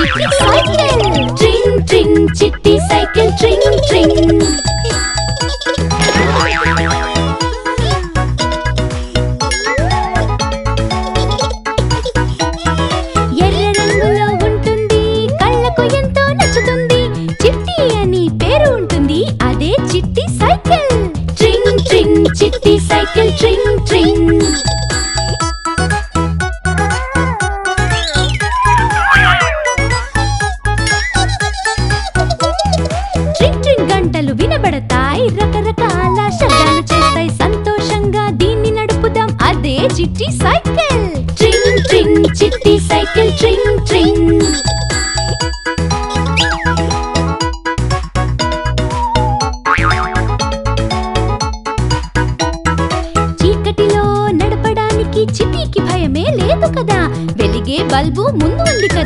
చిట్టి సైకిల్ ట్రింగ్ ట్రింగ్ చిట్టి సైకిల్ ట్రింగ్ ట్రింగ్ ఎర్ర రంగులో ఉంటుంది కళ్ళకు ఎంతో నచ్చుతుంది చిట్టి అని పేరు ఉంటుంది అదే చిట్టి సైకిల్ ట్రింగ్ ట్రింగ్ చిట్టి సైకిల్ ట్రింగ్ ట్రింగ్ ట్రింగ్ ట్రింగ్ గంటలు వినబడతాయి రకరకాల శబ్దాలు చేస్తాయి సంతోషంగా దీన్ని నడుపుదాం అదే చిట్టి సైకిల్ ట్రింగ్ ట్రింగ్ చిట్టి సైకిల్ ట్రింగ్ ట్రింగ్ చీకటిలో నడపడానికి చిట్టికి భయమే లేదు కదా వెలిగే బల్బు